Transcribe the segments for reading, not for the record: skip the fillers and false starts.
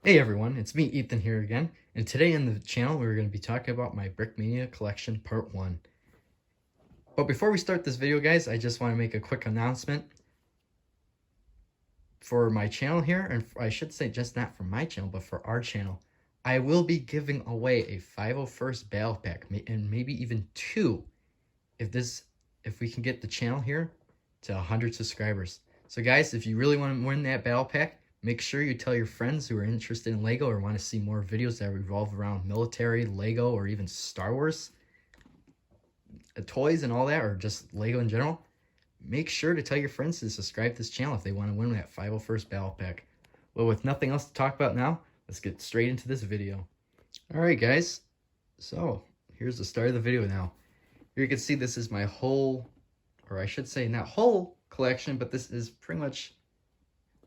Hey everyone, it's me Ethan here again, and today in the channel we're going to be talking about my Brickmania collection part 1. But before we start this video guys, I just want to make a quick announcement for my channel here, and I should say just not for my channel but for our channel. I will be giving away a 501st Battle Pack, and maybe even 2 if we can get the channel here to 100 subscribers. So guys, if you really want to win that Battle Pack, make sure you tell your friends who are interested in LEGO or want to see more videos that revolve around military, LEGO, or even Star Wars toys and all that, or just LEGO in general. Make sure to tell your friends to subscribe to this channel if they want to win that 501st Battle Pack. Well, with nothing else to talk about now, let's get straight into this video. Alright guys, so here's the start of the video now. Here you can see this is my whole, or I should say not whole collection, but this is pretty much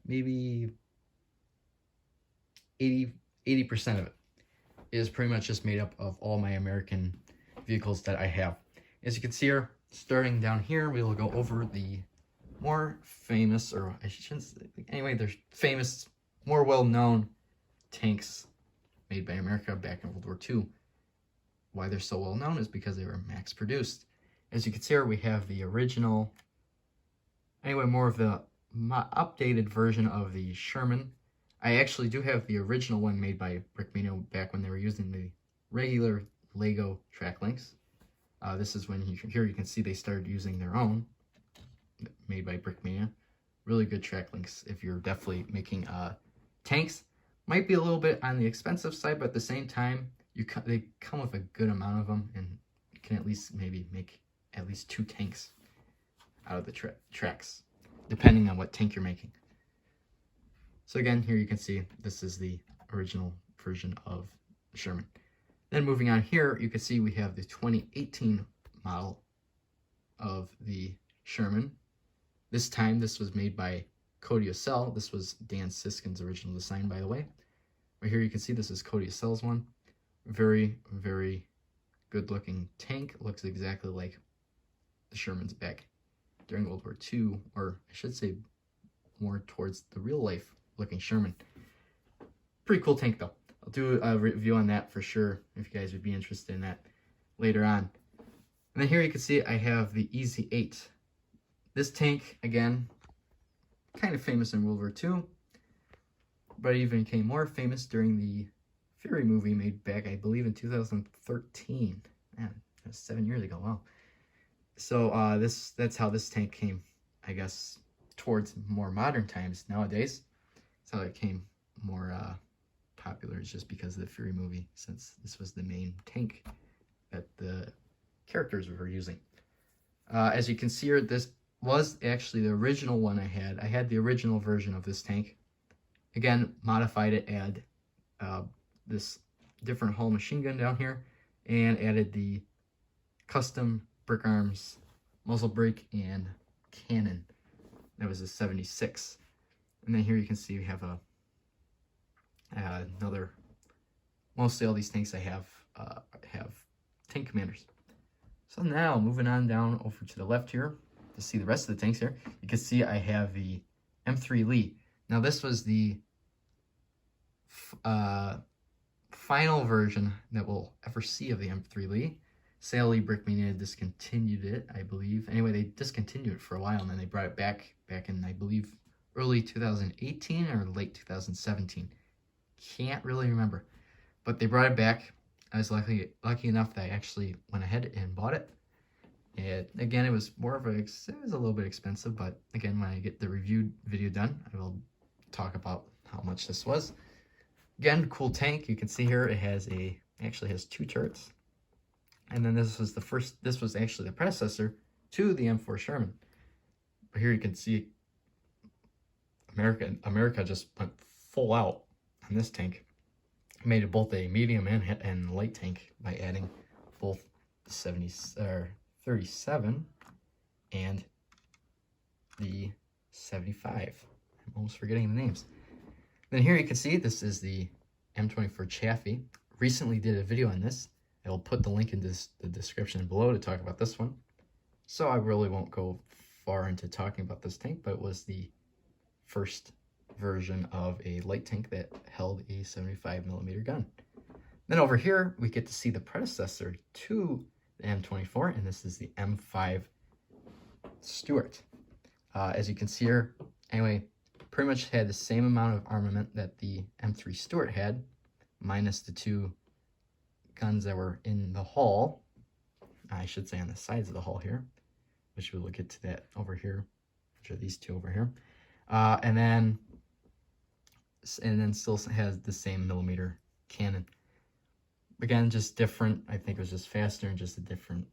maybe 80% of it is pretty much just made up of all my American vehicles that I have. As you can see here, starting down here, we will go over the more famous, or I shouldn't say, anyway, they're famous, more well-known tanks made by America back in World War II. Why they're so well known is because they were mass produced. As you can see here, we have the original, anyway, more of the updated version of the Sherman. I actually do have the original one made by Brickmaina back when they were using the regular LEGO track links. This is when here you can see they started using their own, made by Brickmaina. Really good track links if you're definitely making tanks. Might be a little bit on the expensive side, but at the same time, they come with a good amount of them, and you can at least maybe make at least 2 tanks out of the tracks, depending on what tank you're making. So again, here you can see this is the original version of Sherman. Then moving on here, you can see we have the 2018 model of the Sherman. This time, this was made by Cody Ocell. This was Dan Siskin's original design, by the way. Right here you can see this is Cody Ocell's one. Very, very good looking tank. Looks exactly like the Sherman's back during World War II, or I should say more towards the real life looking Sherman. Pretty cool tank though. I'll do a review on that for sure if you guys would be interested in that later on. And then here you can see I have the Easy 8. This tank, again, kind of famous in World War II, but even became more famous during the Fury movie made back, I believe, in 2013. Man, that was 7 years ago. Wow. So that's how this tank came, I guess, towards more modern times nowadays. That's how it came more popular, is just because of the Fury movie, since this was the main tank that the characters were using. As you can see here, this was actually the original one I had. I had the original version of this tank. Again, modified it, add this different hull machine gun down here, and added the custom brick arms, muzzle brake, and cannon. That was a 76. And then here you can see we have another. Mostly all these tanks I have tank commanders. So now moving on down over to the left here to see the rest of the tanks here, you can see I have the M3 Lee. Now this was the final version that we'll ever see of the M3 Lee. Sadly, Brickmaina discontinued it, I believe. Anyway, they discontinued it for a while, and then they brought it back in, I believe, early 2018 or late 2017. Can't really remember. But they brought it back. I was lucky enough that I actually went ahead and bought it. And again, it was it was a little bit expensive, but again, when I get the review video done, I will talk about how much this was. Again, cool tank. You can see here it actually has 2 turrets. And then this was actually the predecessor to the M4 Sherman. But here you can see America just went full out on this tank. Made it both a medium and light tank by adding both the 37 and the 75. I'm almost forgetting the names. Then here you can see this is the M24 Chaffee. Recently did a video on this. I will put the link in the description below to talk about this one. So I really won't go far into talking about this tank, but it was the first version of a light tank that held a 75mm gun. Then over here, we get to see the predecessor to the M24, and this is the M5 Stuart. As you can see here, anyway, pretty much had the same amount of armament that the M3 Stuart had, minus the two guns that were in the hull. I should say on the sides of the hull here, which we'll get to that over here, which are these two over here. And then still has the same millimeter cannon. Again, just different. I think it was just faster and just a different.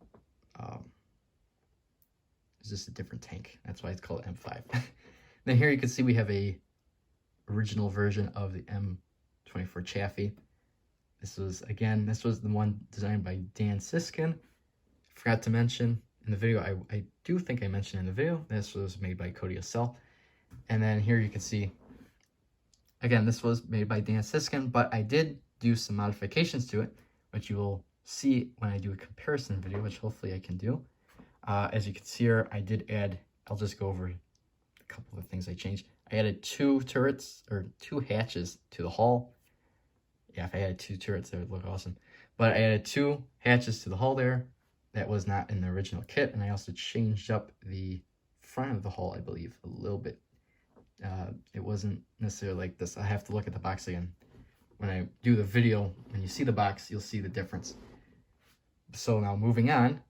It's just a different tank. That's why it's called M5. Then here you can see we have a original version of the M24 Chaffee. This was the one designed by Dan Siskin. Forgot to mention in the video, I do think I mentioned in the video, this was made by Cody Ocell. And then here you can see, again, this was made by Dan Siskin, but I did do some modifications to it, which you will see when I do a comparison video, which hopefully I can do. As you can see here, I did add, I'll just go over a couple of things I changed. I added two hatches to the hull. Yeah, if I added two turrets, that would look awesome. But I added two hatches to the hull there. That was not in the original kit. And I also changed up the front of the hull, I believe, a little bit. It wasn't necessarily like this. I have to look at the box again. When I do the video, when you see the box, you'll see the difference. So now moving on,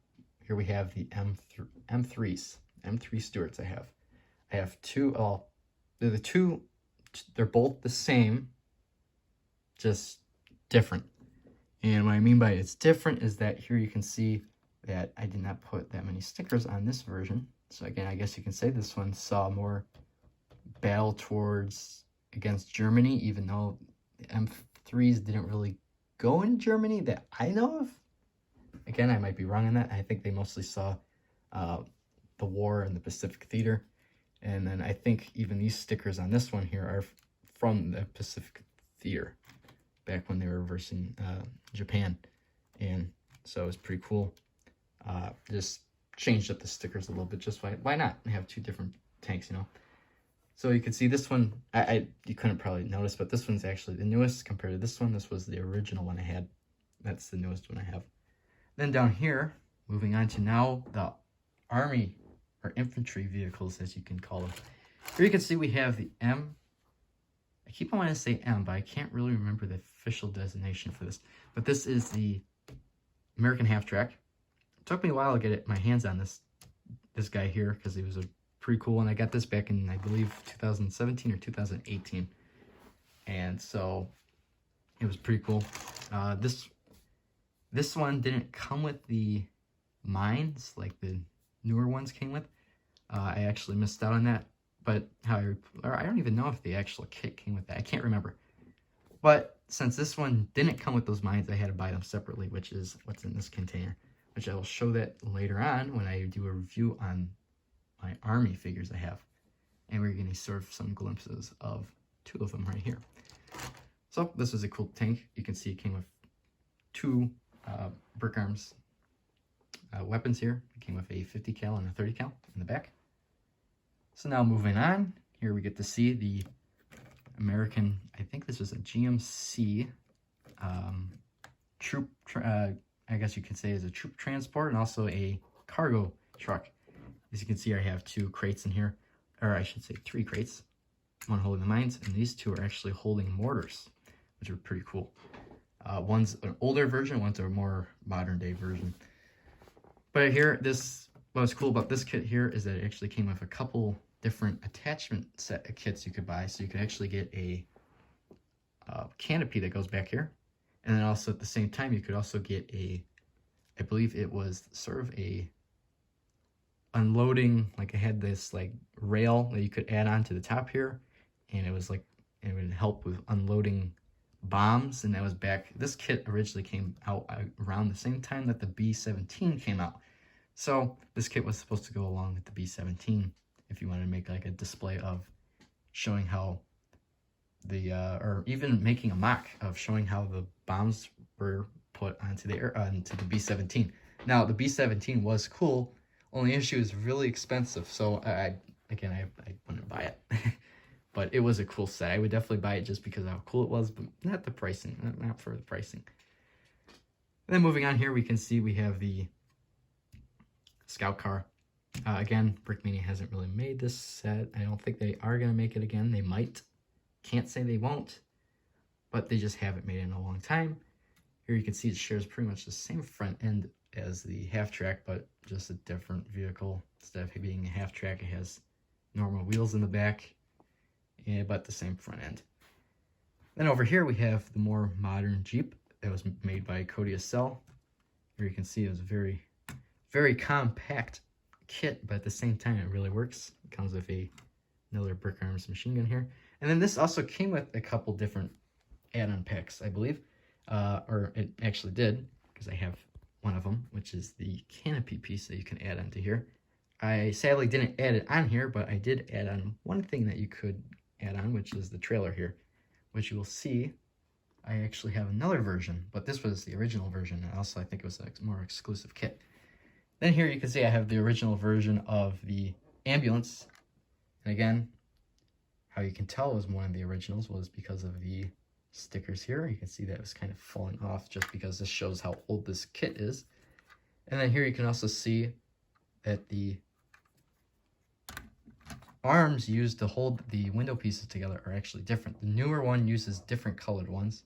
here we have the M3 Stuarts I have. I have two, they're both the same, just different. And what I mean by it's different is that here you can see that I did not put that many stickers on this version. So again, I guess you can say this one saw more battle against Germany, even though the M3s didn't really go in Germany that I know of. Again, I might be wrong on that. I think they mostly saw the war in the Pacific Theater. And then I think even these stickers on this one here are from the Pacific Theater, back when they were versing Japan. And so it was pretty cool. Just changed up the stickers a little bit. Just why not have two different tanks, you know? So you can see this one, you couldn't probably notice, but this one's actually the newest compared to this one. This was the original one I had. That's the newest one I have. Then down here, moving on to now the Army or Infantry Vehicles, as you can call them. Here you can see we have the I keep on wanting to say M, but I can't really remember the official designation for this. But this is the American half-track. It took me a while to get my hands on this guy here, because he was a pretty cool one. I got this back in, I believe, 2017 or 2018. And so it was pretty cool. This one didn't come with the mines like the newer ones came with. I actually missed out on that. But I don't even know if the actual kit came with that. I can't remember. But since this one didn't come with those mines, I had to buy them separately, which is what's in this container, which I will show that later on when I do a review on my Army figures I have. And we're getting sort of some glimpses of two of them right here. So this is a cool tank. You can see it came with two brick arms weapons here. It came with a 50 cal and a 30 cal in the back. So now moving on, here we get to see the American, I think this is a GMC troop, I guess you can say is a troop transport and also a cargo truck. As you can see, I have two crates in here, or I should say three crates. One holding the mines, and these two are actually holding mortars, which are pretty cool. One's an older version, one's a more modern day version. But here, what's cool about this kit here is that it actually came with a couple different attachment set of kits you could buy. So you could actually get a canopy that goes back here. And then also at the same time, you could also get I believe it was sort of a unloading, like it had this like rail that you could add on to the top here. And it was like, it would help with unloading bombs, and that was back. This kit originally came out around the same time that the B-17 came out. So this kit was supposed to go along with the B-17 if you wanted to make like a display of showing how or even making a mock of showing how the bombs were put onto the B-17. Now the B-17 was cool. Only issue is really expensive. So I wouldn't buy it. But it was a cool set. I would definitely buy it just because of how cool it was, but not the pricing, not for the pricing. And then moving on here, we can see we have the scout car. Again, Brickmaina hasn't really made this set. I don't think they are going to make it again. They might. Can't say they won't, but they just haven't made it in a long time. Here you can see it shares pretty much the same front end as the half-track, but just a different vehicle. Instead of being a half-track, it has normal wheels in the back, but the same front end. Then over here we have the more modern Jeep that was made by Cody Cell. Here you can see it was a very, very compact kit, but at the same time it really works. It comes with another Brick Arms machine gun here. And then this also came with a couple different add-on packs, I believe. Or it actually did, because I have one of them, which is the canopy piece that you can add onto here. I sadly didn't add it on here, but I did add on one thing that you could add on, which is the trailer here, which you will see. I actually have another version, but this was the original version, and also I think it was a more exclusive kit. Then here you can see I have the original version of the ambulance. And again, how you can tell it was one of the originals was because of the stickers here. You can see that it was kind of falling off just because this shows how old this kit is. And then here you can also see that the arms used to hold the window pieces together are actually different. The newer one uses different colored ones.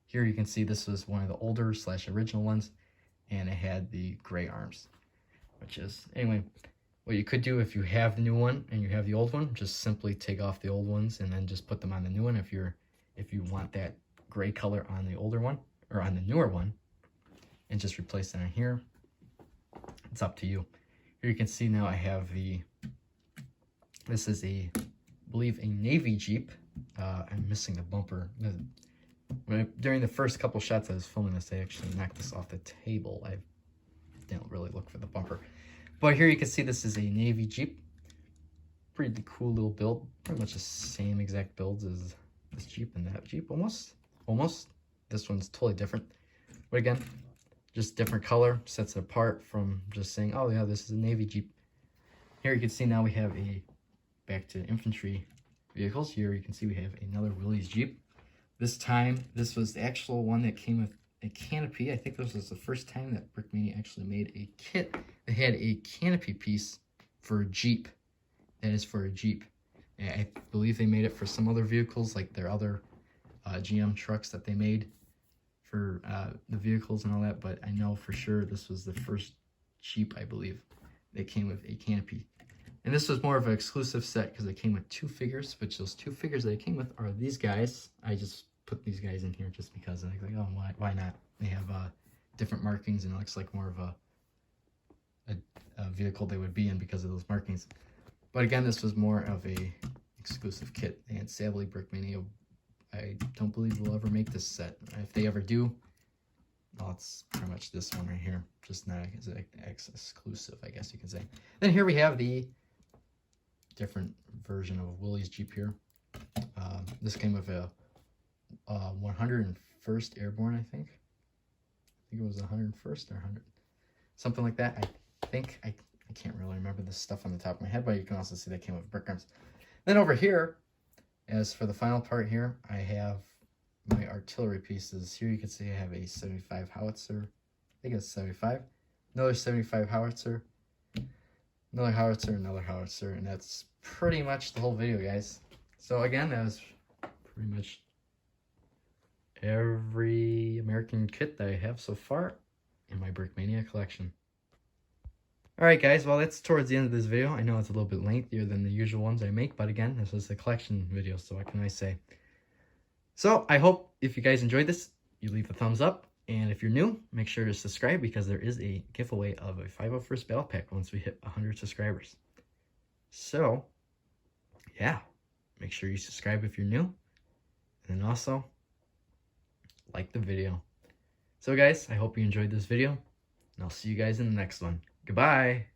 Here you can see this was one of the older / original ones, and it had the gray arms, which is, anyway, what you could do if you have the new one and you have the old one, just simply take off the old ones and then just put them on the new one if you want that gray color on the older one or on the newer one, and just replace it on here. It's up to you. Here you can see now I have this is I believe a Navy Jeep. I'm missing the bumper. During the first couple shots I was filming this, I actually knocked this off the table. I didn't really look for the bumper. But here you can see this is a Navy Jeep. Pretty cool little build. Pretty much the same exact builds as this Jeep and that Jeep, almost. This one's totally different. But again, just different color, sets it apart from just saying, oh yeah, this is a Navy Jeep. Here you can see now we have back to infantry vehicles. Here you can see we have another Willys Jeep. This time, this was the actual one that came with a canopy. I think this was the first time that Brickmaina actually made a kit that had a canopy piece for a Jeep. That is for a Jeep. I believe they made it for some other vehicles, like their other GM trucks that they made for the vehicles and all that, but I know for sure this was the first Jeep, I believe, that came with a canopy. And this was more of an exclusive set because it came with 2 figures, which those 2 figures that it came with are these guys. I just put these guys in here just because I was like, oh, why not? They have different markings, and it looks like more of a vehicle they would be in because of those markings. But again, this was more of a exclusive kit, and sadly Brickmaina, I don't believe will ever make this set. If they ever do, well, it's pretty much this one right here, just not as an exclusive, I guess you can say. Then here we have the different version of Willys Jeep here. This came with a 101st Airborne, I think. I think it was 101st or 100, something like that. I think I can't really remember this stuff on the top of my head, but you can also see that came with brick arms. Then over here, as for the final part here, I have my artillery pieces. Here you can see I have a 75 howitzer. I think it's 75. Another 75 howitzer. Another howitzer, another howitzer, and that's pretty much the whole video, guys. So again, that was pretty much every American kit that I have so far in my Brickmaina collection. Alright guys, well that's towards the end of this video. I know it's a little bit lengthier than the usual ones I make, but again, this is a collection video, so what can I say? So, I hope if you guys enjoyed this, you leave a thumbs up, and if you're new, make sure to subscribe because there is a giveaway of a 501st Battle Pack once we hit 100 subscribers. So, yeah, make sure you subscribe if you're new, and then also, like the video. So guys, I hope you enjoyed this video, and I'll see you guys in the next one. Goodbye!